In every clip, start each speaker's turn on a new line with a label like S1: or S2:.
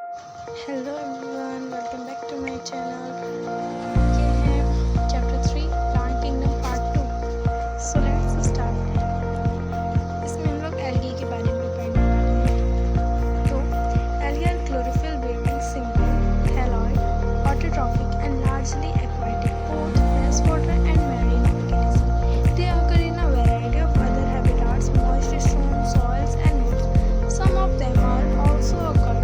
S1: Hello everyone, welcome back to my channel. ये है chapter 3 plant kingdom part 2। So let's start. इसमें हम लोग एल्गी के बारे में पढ़ने वाले हैं। तो algae are chlorophyll bearing simple thalloid autotrophic and largely aquatic both fresh water and marine organism. They occur in a variety of other habitats, moist stone soils and woods. Some of them are also occur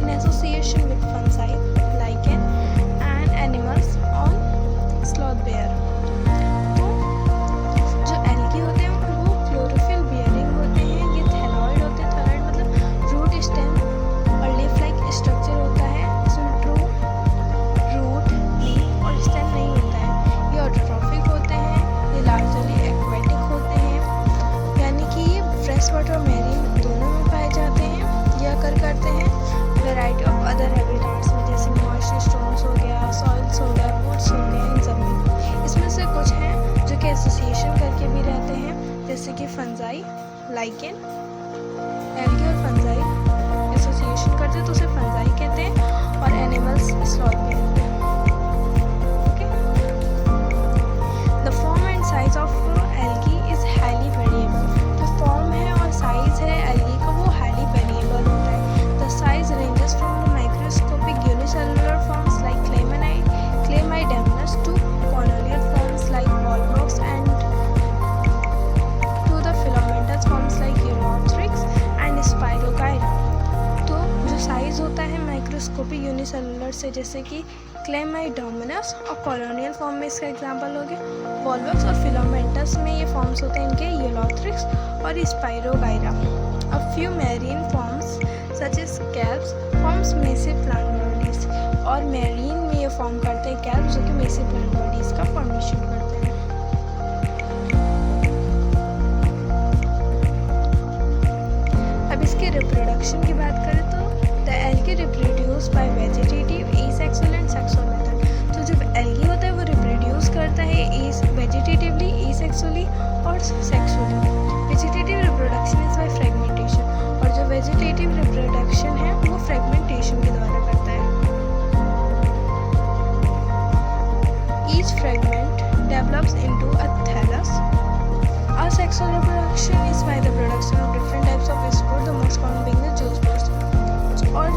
S1: in association with fungi, lichen and animals on sloth bear. तो जो algae होते हैं वो chlorophyll bearing होते हैं। ये thalloid होते हैं। थैलॉइड मतलब रूट स्टेम और लीफ लाइक स्ट्रक्चर होता है। इसमें ट्रू रूट लीफ और स्टेम नहीं होता है। ये ऑटोट्रॉफिक होते हैं। ये लार्जली एक्वेटिक होते हैं, यानी कि ये फ्रेश वाटर और मैरीन दोनों में पाए जाते हैं। ये अकर करते हैं वैरायटी ऑफ अदर हैबिटाट्स में, जैसे मॉइस्ट स्टोन्स हो गया, सॉइल्स हो गया, वुड्स हो गया, इन सब में। इसमें से कुछ हैं जो कि एसोसिएशन करके भी रहते हैं, जैसे कि फंजाई, लाइकेन। एल्गी और फंजाई एसोसिएशन करते हैं तो उसे फंजाई कहते हैं, और animals sloth bear. Okay, the form and size of algae is highly variable. जो फॉर्म है और साइज है एल्गी का वो हाईली वेरिएबल होता है। The size ranges from the microscopic unicellular forms like Chlamydomonas to colonial forms like Volvox and to the filamentous forms like Eulothrix and Spirogyra। तो जो साइज होता है माइक्रोस्कोपिक यूनिसेलुलर से, जैसे कि क्लेमाइडोमोनस और कॉलोनियल फॉर्म में इसका एग्जांपल हो गया। वॉल्वॉक्स और फिलामेंटस में ये फॉर्म्स होते हैं इनके यूलोथ्रिक्स और spirogyra. A few marine forms such as scalps forms massive plant bodies, और मैरीन में ये फॉर्म करते हैं कैल्प्स जो कि massive plant bodies का फॉर्मेशन करते हैं। अब इसके रिप्रोडक्शन की बात करें तो the algae reproduce by vegetative, asexual and sexual method। तो जब एल्गी होता है वो रिप्रोड्यूस करता है वेजिटेटिवली, asexually और sexually. Vegetative reproduction is bye fragmentation, और जो वेजिटेटिव रिप्रोडक्शन है वो फ्रेगमेंटेशन के द्वारा करता है। Each fragment develops into a thallus. Asexual reproduction is by the production of different types of spores, the most common being the zoospores। और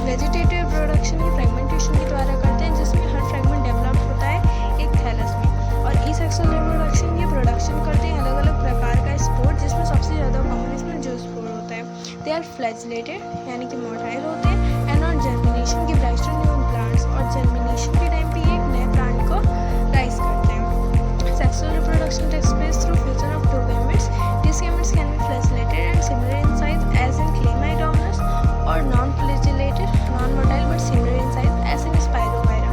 S1: vegetative reproduction ये फ्रेगमेंटेशन के द्वारा करते हैं, जिसमें हर फ्रेगमेंट डेवलप होता है एक थैलस में। और asexual रिप्रोडक्शन ये प्रोडक्शन करते हैं अलग अलग प्रकार का स्पोर, जिसमें सबसे ज़्यादा कॉमन इसमें जूस्पोर होता है। दे आर फ्लैजिलेटेड, यानी कि मोटाइल होते हैं, and on germination give rise to new plants, और जर्मिनेशन के टाइम पे ये एक नए प्लांट को राइज करते हैं। Sexual reproduction takes place through fusion of two gametes. These gametes can be flagellated and similar in size as in Chlamydomonas, or non-flagellated, non-motile but similar in size as in Spirogyra।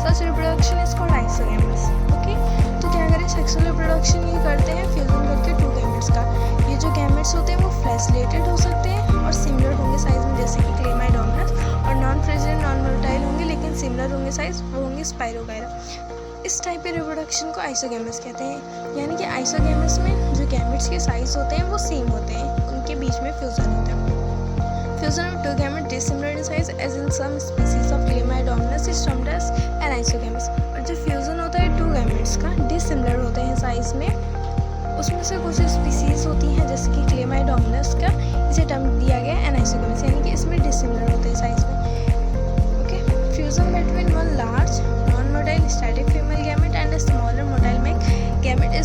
S1: Such reproduction is called isogamous। Okay, तो क्या करें, sexual reproduction ये करते हैं fusion करके two gametes का। ये जो गैमेट्स होते हैं वो फ्लैजेलेटेड हो सकते हैं और सिमिलर होंगे साइज में, जैसे कि Chlamydomonas, और नॉन-फ्लैजेलेटेड, नॉन-मोटाइल होंगे लेकिन सिमिलर होंगे साइज, वो होंगे Spirogyra। इस टाइप के रिप्रोडक्शन को आइसोगैमस कहते हैं, यानी कि आइसोगैमस में जो गैमेट्स के साइज होते हैं वो सेम होते हैं, उनके बीच में फ्यूजन होता है। Fusion of two gamete dissimilar in size as in some species of Chlamydomonas is termed as an isogamous. और जो फ्यूजन होता है टू गैमेट्स का डिसिमिलर होते हैं साइज में, उसमें से कुछ स्पीसीज होती हैं जैसे कि Chlamydomonas का, इसे टर्म दिया गया एन आइसोगैमस, यानी कि इसमें डिसिमिलर होते हैं साइज में। Okay, fusion between one large non-motile static female gamete and a smaller motile male gamete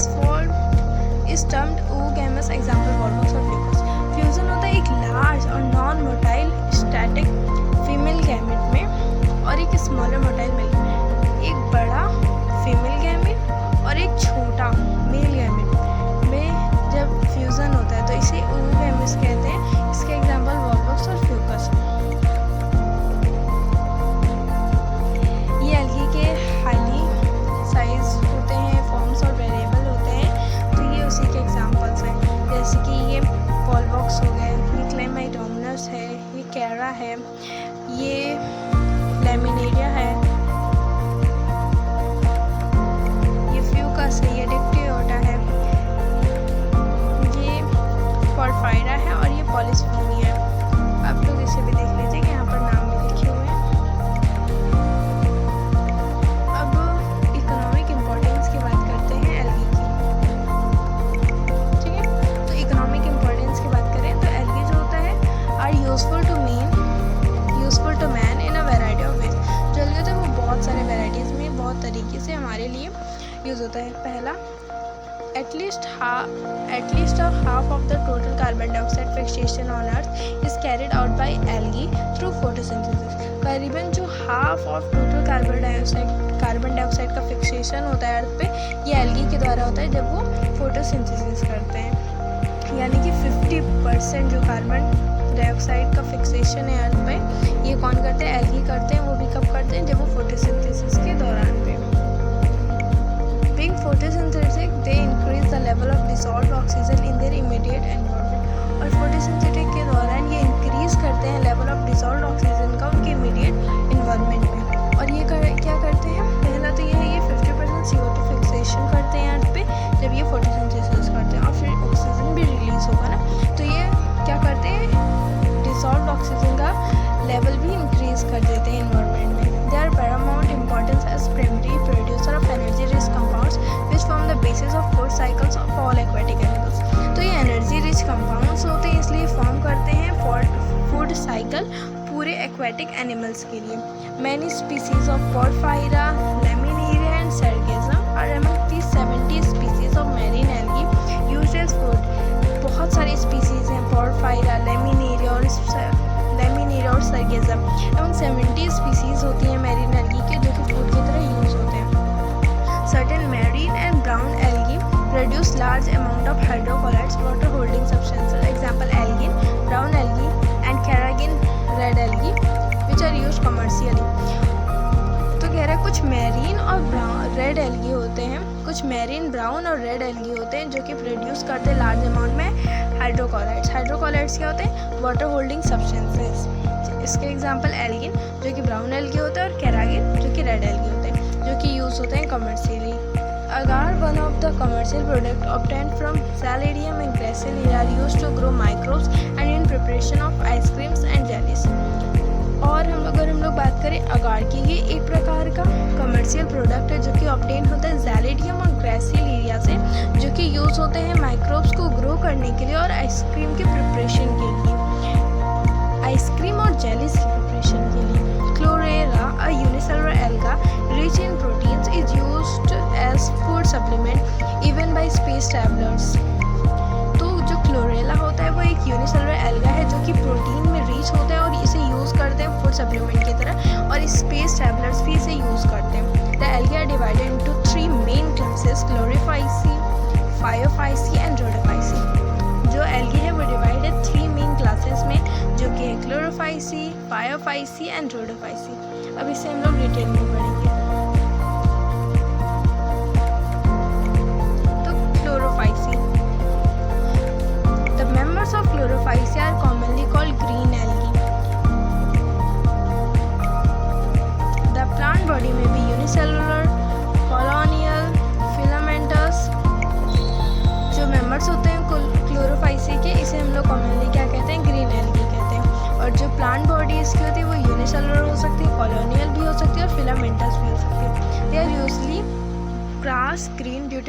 S1: is termed oogamous, example Volvox और Fucus। फ्यूजन होता है एक लार्ज और non motile static female gamete में और एक स्मॉलर मोटाइल मेल में। एक बड़ा फीमेल गैमेट और एक छोटा मेल गैमेट में जब फ्यूजन होता है तो इसे oogamous कहते हैं। इसके एग्जाम्पल Volvox और Fucus। ये एल्गी के हाईली साइज होते हैं, फॉर्म्स और वेरिएबल होते हैं, तो ये उसी के एग्जांपल्स हैं, जैसे कि ये वॉल्वॉक्स हो गए, ये Chlamydomonas है, ये कैरा है, ये लैमिनेरिया है, ये फ्यूकस है, ये डिक्टियोटा है, ये पोर्फायरा है और ये पॉलिस्फोनिया है। आप लोग इसे भी देख लीजिए कि यहाँ पर नाम यूज़ होता है। पहला, at least half of the total carbon dioxide fixation on earth is carried out by algae through photosynthesis। करीबन जो half of total carbon dioxide का फिक्सेशन होता है अर्थ पे, ये एल्गी के द्वारा होता है जब वो फोटोसिंथेसिस करते हैं। यानी कि 50% जो कार्बन डाइऑक्साइड का फिक्सेशन है अर्थ पे, ये कौन करते हैं? एल्गी करते हैं। वो भी कब करते हैं? जब वो फोटोसिंथेसिस के दौरान पे। Being photosynthetic, they increase the level of dissolved oxygen in their immediate environment। और फोटोसिंथेटिक के दौरान ये इंक्रीज करते हैं लेवल ऑफ डिसॉल्व्ड ऑक्सीजन का उनके इमीडिएट इन्वायरमेंट में। और ये क्या करते हैं? पहला तो ये है, ये 50% CO2 फिक्सेशन करते हैं अर्थ पे जब ये फोटोसिंथेसिस करते हैं, और फिर ऑक्सीजन भी रिलीज होगा ना, तो ये क्या करते हैं? डिसॉल्व्ड ऑक्सीजन का लेवल भी इंक्रीज कर देते हैं इन्वायरमेंट में। They are paramount importance as primary producer of energy rich compounds which form the basis of food cycles of all aquatic animals। तो ये एनर्जी रिच कंपाउंड्स होते हैं, इसलिए फॉर्म करते हैं फूड साइकिल पूरे एक्वेटिक एनिमल्स के लिए। Many species of Porphyra, Laminaria and Sargassum are among the 70 species of marine algae used as food। बहुत सारी स्पीसीज हैं, Porphyra, Laminaria और Sargassum, एवं 70 स्पीसीज होती हैं मैरीन एल्गी के जो कि फूड की तरह यूज होते हैं। Certain marine and brown algae produce large amount of hydrocolloids, water holding substances, example algin, brown algae and carrageen red algae which are used commercially। तो कह रहा है कुछ मैरीन और रेड एल्गी होते हैं, कुछ मैरीन ब्राउन और रेड एल्गी होते हैं जो कि प्रोड्यूस करते हैं लार्ज अमाउंट में हाइड्रोकोलाइड्स। हाइड्रोकोलाइड्स क्या होते हैं? Water holding substances. इसके एग्जांपल एल्गिन जो कि ब्राउन एल्गी होता है और कैरागिन जो कि रेड एल्गी होते हैं, जो कि यूज़ होते हैं commercially. Agar, one of the commercial products obtained from Xylidium and Gracilia are used to grow microbes and in preparation of ice creams and jellies। और अगर हम लोग बात करें अगार की, ये एक प्रकार का कमर्शियल प्रोडक्ट है जो कि ऑब्टेन होता है ज़ैलिडियम और ग्रेसिलिया से, जो कि यूज़ होते हैं माइक्रोब्स को ग्रो करने के लिए और आइसक्रीम के प्रिपरेशन के लिए, आइसक्रीम और जेलीज की प्रिपरेशन के लिए। Chlorella, a unicellular alga rich in proteins, is used as food supplement even by space travelers। तो जो क्लोरेला होता है वो एक यूनिसेलुलर एल्गा है जो कि प्रोटीन में रिच होता है और इसे यूज़ करते हैं फूड सप्लीमेंट की तरह, और स्पेस ट्रैवलर्स भी इसे यूज़ करते हैं। The algae are divided into 3 main classes, chlorophyceae, phaeophyceae and rhodophyceae. जो एल्गी है वो डिवाइड है 3 मेन क्लासेस में, जो कि है क्लोरोफाइसी, फायोफाइसी एंड रोडोफाइसी। अब इसे हम लोग डिटेल में पढ़ेंगे। तो chlorophyceae, the members of chlorophyceae are commonly called green algae. The plant body में भी यूनिसेलुलर, कॉलोनियल, फिलामेंटस जो मेंबर्स होते हैं क्लोरोफाइसी के, इसे हम लोग कॉमनली क्या कहते हैं? ग्रीन एल्गी कहते हैं। और जो प्लांट बॉडी इसकी होती है वो यूनिसेलुलर हो सकती है, कॉलोनियल भी हो सकती है और फिलामेंटस भी हो सकती है। They are usually grass green due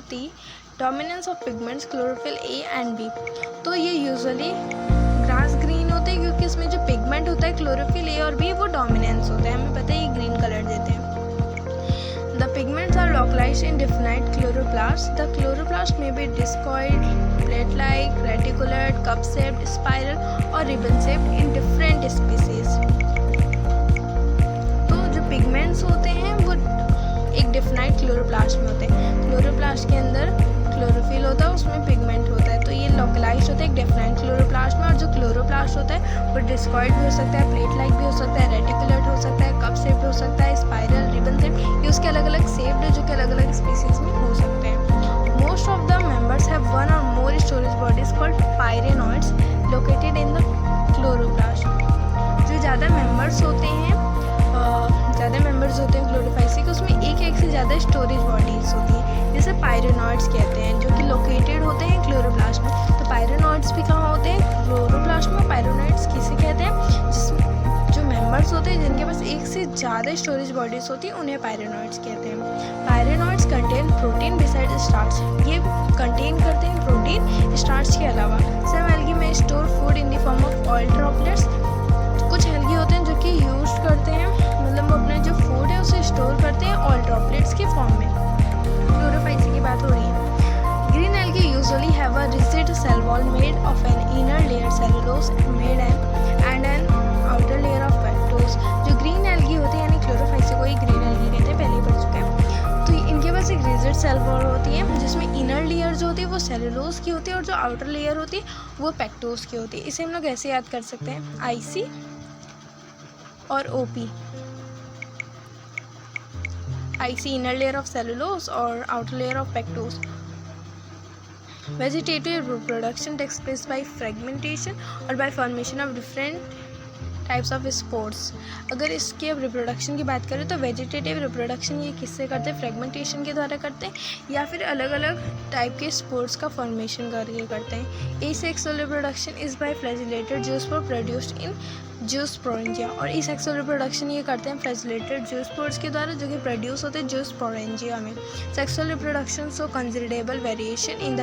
S1: the dominance of pigments chlorophyll A and B. तो ये यूजुअली ग्रास ग्रीन होते हैं क्योंकि इसमें जो पिगमेंट होता है क्लोरोफिल ए और बी वो डोमिनेंस होता है, हमें पता है ये ग्रीन कलर देते हैं। The pigments are localized in definite chloroplasts. The chloroplast may be discoid, plate-like, reticulate, cup-shaped, spiral or ribbon-shaped in different species। तो जो पिगमेंट्स होते हैं वो एक डिफाइंड क्लोरोप्लास्ट में होते हैं। क्लोरोप्लास्ट के अंदर क्लोरोफिल होता है, उसमें पिगमेंट होता है, तो ये लोकलाइज्ड होता है एक डिफाइंड क्लोरोप्लास्ट में। और जो क्लोरोप्लास्ट होता है वो डिस्कॉइड भी हो सकता है, प्लेट लाइक भी हो सकता है, रेटिकुलेट हो सकता है, कप शेप्ड हो सकता है, स्पाइरल, रिबन शेप, ये उसके अलग अलग शेप्ड है जो कि अलग अलग स्पीसीज में हो सकते हैं। Most of the members have one or more storage bodies called pyrenoids located in the chloroplast. जो ज़्यादा मेंबर्स होते हैं क्लोरोफाइसी के, उसमें एक से ज़्यादा स्टोरेज बॉडीज होती हैं जिसे पायरेनॉइड्स कहते हैं, जो कि लोकेटेड होते हैं क्लोरोप्लास्ट में। तो पायरेनॉइड्स भी कहाँ होते हैं? क्लोरोप्लास्ट में। पायरेनॉइड्स किसे कहते हैं? जिसमें जो मेंबर्स होते हैं जिनके पास एक से ज़्यादा स्टोरेज बॉडीज होती है उन्हें पायरेनॉइड्स कहते हैं। पायरेनॉइड्स कंटेन प्रोटीन बिसाइड स्टार्च, ये कंटेन करते हैं प्रोटीन स्टार्च के अलावा। सम एल्गी में store food in the form of oil droplets. कुछ एल्गी होते हैं जो कि यूज करते हैं, मतलब वो अपने जो फूड है उसे स्टोर करते हैं oil droplets usually have a rigid cell wall made of an inner layer cellulose and an outer layer of पेक्टोस। जो ग्रीन एल्गी होते हैं यानी क्लोरोफाइसी को ही ग्रीन एल्गी कहते हैं, पहले ही पढ़ चुके हैं। तो इनके पास एक रिजिड सेल वॉल होती है जिसमें इनर लेयर जो होती है वो सेलुलोज की होती है और जो आउटर लेयर होती है वो पेक्टोस की होती है। इसे हम लोग ऐसे याद कर सकते हैं, आईसी और OP. IC inner layer of cellulose or outer layer of pectose. Vegetative reproduction takes place by fragmentation or by formation of different types of spores. अगर इसके अब रिप्रोडक्शन की बात करें तो वेजिटेटिव रिप्रोडक्शन ये किससे करते हैं, फ्रेगमेंटेशन के द्वारा करते हैं या फिर अलग अलग टाइप के स्पोर्स का फॉर्मेशन करके करते हैं। Asexual reproduction is by flagellated zoospore produced in zoosporangia. और एसेक्सुअल रिप्रोडक्शन ये करते हैं फ्लैजिलेटेड जूस्पोर्स के द्वारा जो कि प्रोड्यूस होते हैं जूस्पोरेंजिया में। Sexual reproduction so considerable variation in the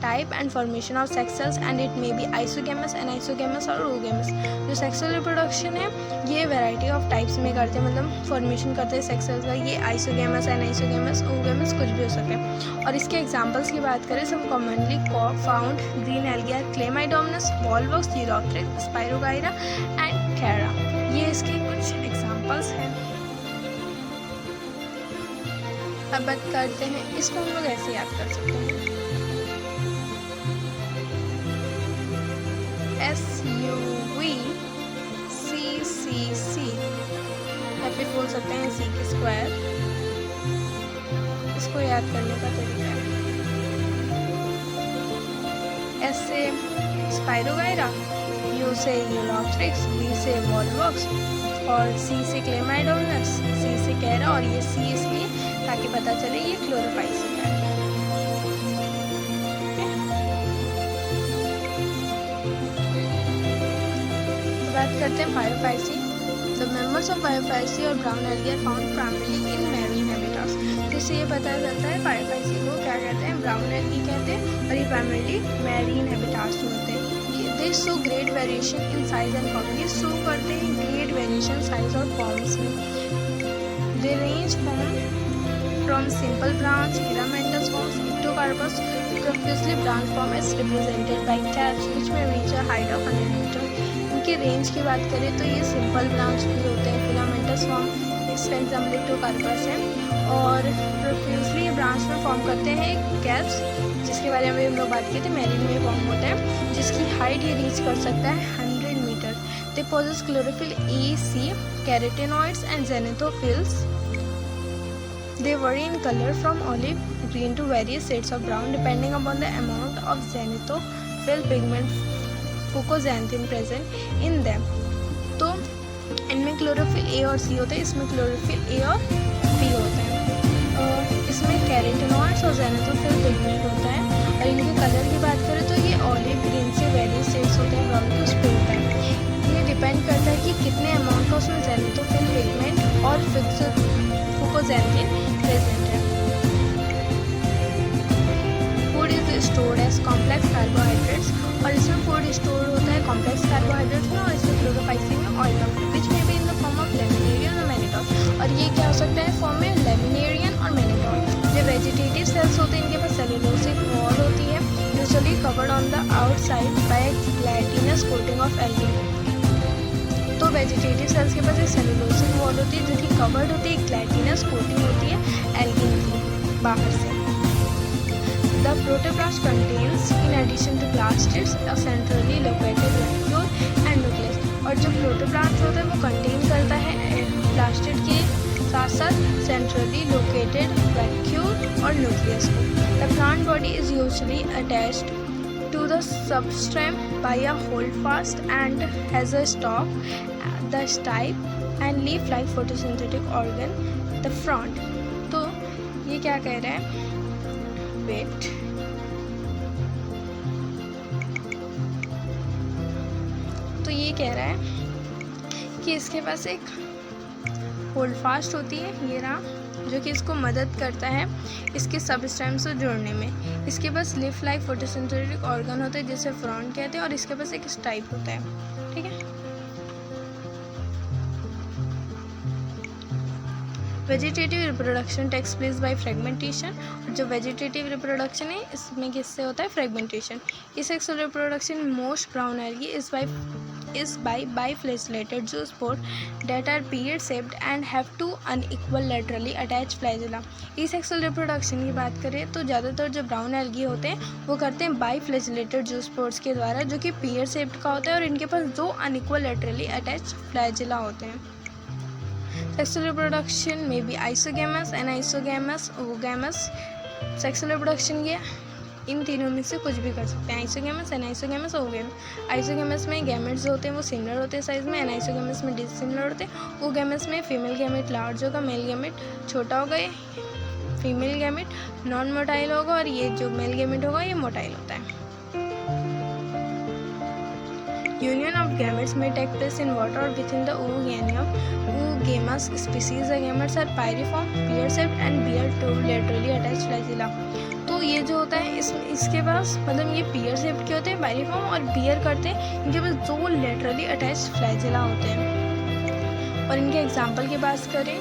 S1: type and formation of sex cells and it may be isogamous, anisogamous और ओगेमस। जो सेक्सुअल रिप्रोडक्शन है ये वैरायटी ऑफ टाइप्स में करते हैं, मतलब फॉर्मेशन करते हैं सेक्स सेल्स का। ये आइसोगेमस, एनाइसोगेमस, ओगेमस कुछ भी हो सके। और इसके एग्जांपल्स की बात करें some commonly found green algae are chlamydomonas, volvox, ulothrix, spirogyra and chara. ये इसके कुछ एग्जांपल्स हैं। अब बात करते हैं, इसको हम लोग ऐसे याद कर सकते हैं, SUVCCC या फिर बोल सकते हैं C के स्क्वायर। इसको याद करने का तरीका है, S से स्पाइरोगाइरा, U से यूरोथ्रिक्स, V से वॉलवॉक्स और C से क्लेमाइडोमनस, C से कैरा। और ये C इसलिए ताकि पता चले ये क्लोरोफाइसी है। बात करते हैं phaeophyceae. The members of phaeophyceae or brown algae are found primarily in marine habitats. जिससे ये पता चलता है फायोफाइसी को क्या कहते हैं, ब्राउन एल्गी कहते हैं और ये प्राइमरीली मैरीन हैबिटाट्स में होते हैं। They show great variation in size and form. ये शो करते हैं ग्रेट वेरिएशन साइज और फॉर्म्स में। They range from simple branch, filamentous forms, ectocarpus, profusely branch form is represented by kelps which may reach a height of 100 metre. इनके range की बात करें तो ये सिंपल ब्रांच भी होते हैं, फिलामेंटस फॉर्म, इसका एग्जाम्पल इक्टोकार्पस है, और प्रोफ्यूजली ब्रांच में फॉर्म करते हैं कैप्स, जिसके बारे में हम लोग बात किए थे, मैरीन में फॉर्म होता है, जिसकी हाइट ये रीच कर सकता है 100 metre. They possess chlorophyll a, c, carotenoids and xanthophylls. They vary in color from olive green to various shades of brown depending upon the amount of xanthophyll pigment fucoxanthin present in them। तो इनमें chlorophyll A और सी होते हैं, इसमें chlorophyll A और B होते हैं। इसमें कैरोटेनॉइड्स और जेनेथोफिल पिगमेंट होता है। और इनके कलर की बात करें तो ये ऑलिव ग्रीन से वेरियस शेड्स होते हैं, ब्राउन के उस पर होता है। ये डिपेंड करता है कि कितने अमाउंट का उसमें जेनेथोफिल पिगमेंट और fucoxanthin प्रेजेंट है। Food is stored as complex carbohydrates. और इसमें फूड स्टोर होता है कॉम्प्लेक्स कार्बोहाइड्रेट्स में और इसमें क्लोरोफाइसी में ऑयल ऑफ विच में भी in the form of laminarin और मैनिटॉल। और ये क्या हो सकता है फॉर्म में लेमिनेरियन और मैनिटॉल। जो वेजिटेटिव सेल्स होते हैं इनके पास सेलुलोसिक वॉल होती है usually covered on the outside by gelatinous coating of एल्गी। तो वेजिटेटिव सेल्स के पास एक सेलुलोसिक वॉल होती है जो कि कवर्ड होती है, ग्लाइटिनस कोटिंग होती है एल्गिन की बाहर से। The protoplast contains in addition to plastids a centrally located vacuole and nucleus. और जो प्रोटोप्लास्ट होता है वो कंटेन करता है प्लास्टिड के साथ साथ सेंट्रली लोकेटेड वैक्यूल और न्यूक्लियस को। The plant body is usually attached to the substrate by a holdfast and has a stalk, the stipe and leaf-like photosynthetic organ, the frond। तो ये क्या कह रहा है, वेट, तो ये कह रहा है कि इसके पास एक होल्डफास्ट होती है, ये रहा, जो कि इसको मदद करता है इसके सबस्टेम से जोड़ने में। इसके पास लीफ लाइक फोटोसिंथेटिक ऑर्गन होता है जिसे फ्रॉन्ड कहते हैं और इसके पास एक स्टाइप होता है। ठीक है, vegetative reproduction takes place by fragmentation, और जो वेजिटेटिव रिप्रोडक्शन है इसमें किससे होता है, fragmentation. Asexual reproduction in most brown algae is by biflagellated zoospore that are period-shaped and have two unequal laterally attached flagella. Asexual reproduction की बात करें तो ज़्यादातर जो ब्राउन एल्गी होते हैं वो करते हैं बाइफ्लैजेलेटेड जूस्पोर्स के द्वारा, जो कि पीयर शेप्ड का होता है और इनके पास दो अनइक्वल लेटरली अटैच्ड फ्लैजेला होते हैं। Sexual reproduction may be isogamous, anisogamous, oogamous. Sexual reproduction ये इन तीनों में से कुछ भी कर सकते हैं, आइसोगेमस, एनाइसोगेमस, ओगेमस। आइसोगेमस में गैमेट्स होते हैं वो सिमिलर होते हैं साइज में, एनाइसोगेमस में डिसिमिलर होते हैं। ओगेमस में फीमेल गैमेट लार्ज होगा, मेल गैमेट छोटा होगा, ये फीमेल गैमेट नॉन मोटाइल होगा और ये जो मेल गैमेट होगा ये मोटाइल होता है। Union of gametes may take place in water or within the oogamous species. The gametes are pyriform, pear-shaped and bear two laterally attached flagella. तो ये जो होता है इसके पास मतलब ये पियर शेप्ड के होते हैं, पायरिफॉर्म, और बियर करते हैं, इनके पास दो लेटरली अटैच्ड फ्लैजेला होते हैं। और इनके एग्जांपल की बात करें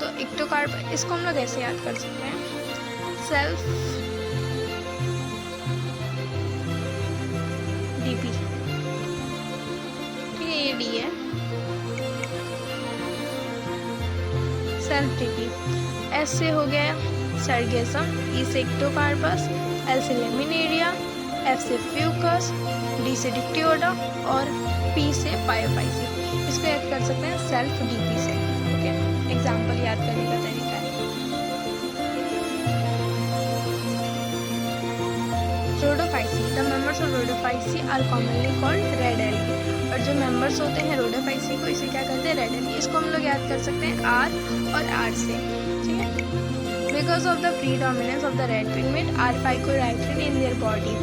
S1: तो इक्टोकार्प, इसको हम लोग ऐसे याद कर सकते हैं, सेल्फ डीपी, ठीक है, ये डी है, सेल्फ डीपी। एस से हो गया सर्गेसम, ई से इक्टोकार्पस, एल से लेमिनेरिया, एफ से फ्यूकस, डी से डिक्टियोडा और पी से पायोफाइसी। इसको याद कर सकते हैं सेल्फ डीपी से। ओके, एग्जाम्पल याद करने का तरीका है। Rhodophyceae, the members of Rhodophyceae are commonly called red algae. और जो मेंबर्स होते हैं रोडोफाइसी को, इसे क्या कहते हैं, रेड एल्गी। इसको हम लोग याद कर सकते हैं आर और आर से, ठीक है। Because of the predominance of the red pigment R phycoerythrin in their body,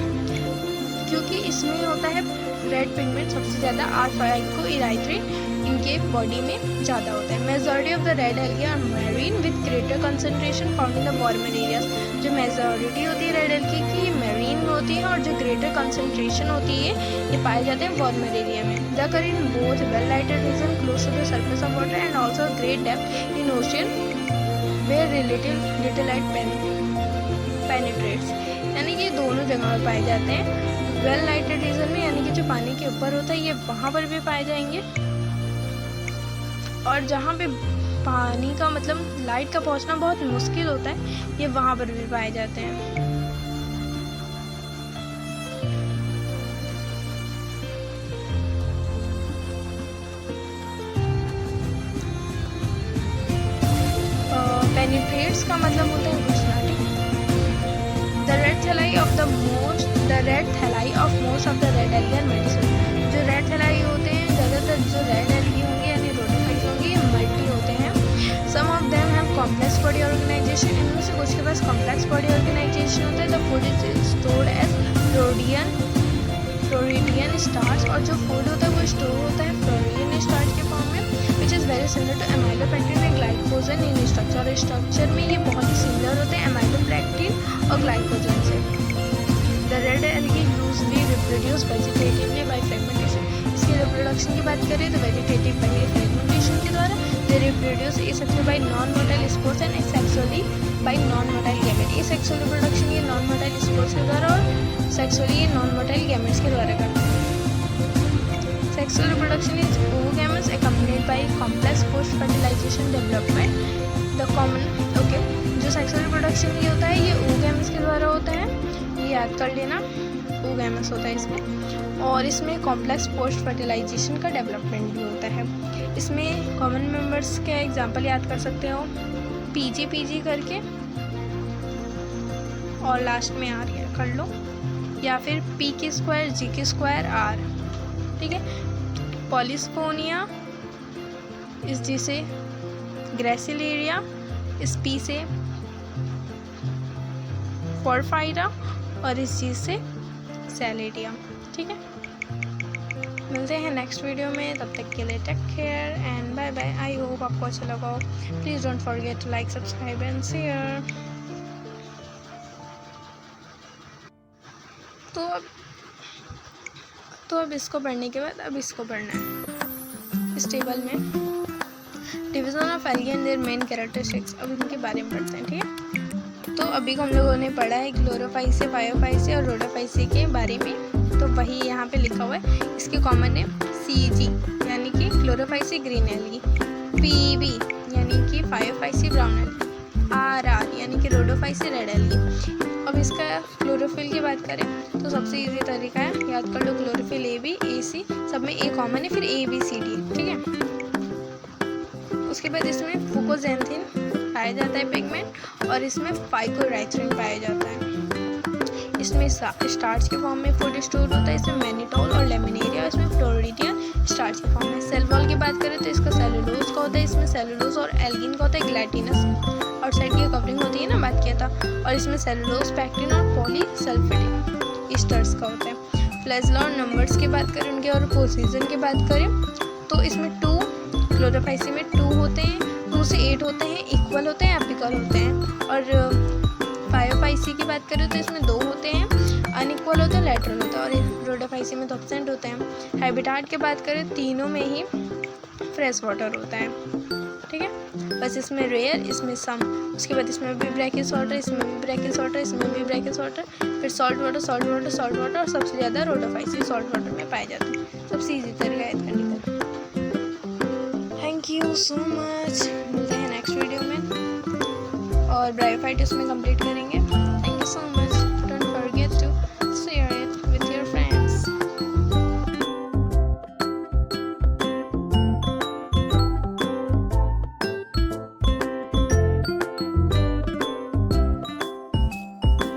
S1: क्योंकि इसमें होता है रेड पिगमेंट सबसे ज़्यादा R phycoerythrin इनके बॉडी में ज़्यादा होता है। Majority of the red algae are marine with greater concentration found in the warmer areas. जो मेजॉरिटी होती है रेड एल्गी की मेरीन में होती है और जो ग्रेटर कंसनट्रेशन होती है ये पाए जाते हैं वार्मर एरिया में। They occur in both well lighted region close to the surface of water and also great depth in ocean where little light penetrates, यानी कि दोनों जगह पर पाए जाते हैं। वेल लाइटेड रीजन में यानी कि जो पानी के ऊपर होता है ये वहाँ पर भी पाए जाएंगे, और जहाँ पे पानी का मतलब लाइट का पहुँचना बहुत मुश्किल होता है ये वहाँ पर भी पाए जाते हैं। पेनिट्रेट्स का मतलब होता है घुसना, ठीक। The red thalli of most of the red algae are medicine. जो रेड थैलाई होते हैं ज़्यादातर जो रेड एल्गी होंगे यानी रोडोफाइट्स होंगे ये मल्टी होते हैं। Some of them have complex body organisation, इनमें से कुछ के पास कॉम्प्लेक्स बॉडी ऑर्गेनाइजेशन होता है। The food is stored as floridean starch, और जो फूड होता है वो स्टोर होता है फ्लोरिडियन स्टार्च के फॉर्म में, which is very similar to amylopectin and glycogen in structure. और स्ट्रक्चर में ये बहुत ही सिमिलर होते हैं एमाइलोपेक्टिन और ग्लाइकोजन से। The red algae usually reproduce vegetatively by fragmentation. इसकी रिप्रोडक्शन की बात करें तो वेजिटेटिव पहले फ्रेगमेंटेशन के द्वारा, they reproduce asexually bye non motile spores and asexually bye non motile gamete. Asexual reproduction ये नॉन मोटाइल स्पोर्स के द्वारा और सेक्सुअली ये नॉन मोटाइल गैमेट्स के द्वारा करते हैं। Sexual reproduction is oogamous accompanied by complex post-fertilization development. The common जो sexual reproduction ये होता है ये oogamous के द्वारा होता है, ये याद कर लेना, oogamous होता है इसमें। और इसमें complex post-fertilization का development भी होता है। इसमें common members के एग्जाम्पल याद कर सकते हो, PG करके और लास्ट में R कर लो, या फिर P² G² R, ठीक है। पॉलिस्पोनिया, इस जी से ग्रेसिलेरिया, इस पी से पोरफाइरा और इस जी से सैलेडिया, ठीक है। मिलते हैं नेक्स्ट वीडियो में, तब तक के लिए take care and bye bye. I hope आपको अच्छा लगा हो। Please don't forget to like, subscribe and share. तो अब इसको पढ़ने के बाद अब इसको पढ़ना है। इस टेबल में division of algae and their main characteristics. अब इनके बारे में पढ़ते हैं, ठीक है। तो अभी को हम लोगों ने पढ़ा है क्लोरोफाइसी, फायोफाइसी और रोडोफाइसी के बारे में, तो वही यहाँ पे लिखा हुआ है। इसके कॉमन नेम CG यानी कि क्लोरोफाइसी ग्रीन एल्गी, PB यानी कि फायोफाइसी ब्राउन एल्गी, RR यानी कि रोडोफाइसी रेड एल्गी। अब इसका क्लोरोफिल की बात करें तो सबसे इजी तरीका है, याद कर लो क्लोरोफिल AB, AC, सब में A कॉमन है, फिर ABCD, ठीक है। उसके बाद इसमें फुकोजेंथिन पाया जाता है पिगमेंट, और इसमें फाइकोराइथ्रिन पाया जाता है। इसमें स्टार्च के फॉर्म में फूड स्टोर होता है, इसमें मैनिटोल और लेमिनेरिया, इसमें फ्लोरिडियन स्टार्च के फॉर्म में। सेल वॉल की बात करें तो इसका सेलुलोज का होता है, इसमें सेलुलोज और एल्गिन का होता है, ग्लाइटिनस आउटसाइड की कवरिंग होती है ना, बात किया था। और इसमें सेलुलोज, पैक्टिन और पॉलीसल्फेट ईस्टर्स का होता है। फ्लैजेला और नंबर्स की बात करें उनके और पोजीशन की बात करें तो इसमें 2, क्लोरोफाइसी में 2 होते हैं, 2 से 8 होते हैं, इक्वल होते हैं, एपिकल होते हैं। और फायोफाइसी की बात करें तो इसमें 2 होते हैं, अनइक्वल होते हैं, लैटरल होते हैं, और रोडोफाइसी में तो एब्सेंट होते हैं। हैबिटाट की बात करें तीनों में ही फ्रेश वाटर होता है, ठीक है। बस इसमें रेयर, इसमें सम। उसके बाद इसमें भी ब्रैकिस वाटर, इसमें भी ब्रैकिस वाटर, इसमें भी ब्रैकिस वाटर, फिर salt water, salt water, salt water, और सबसे ज़्यादा रोडोफाइसी सॉल्ट वाटर में पाए जाते हैं। सबसे ईजी तरीका है करने का। थैंक यू सो मच, मिलते हैं नेक्स्ट वीडियो में, और ब्रायोफाइट इसमें कंप्लीट करेंगे। Thank you so much.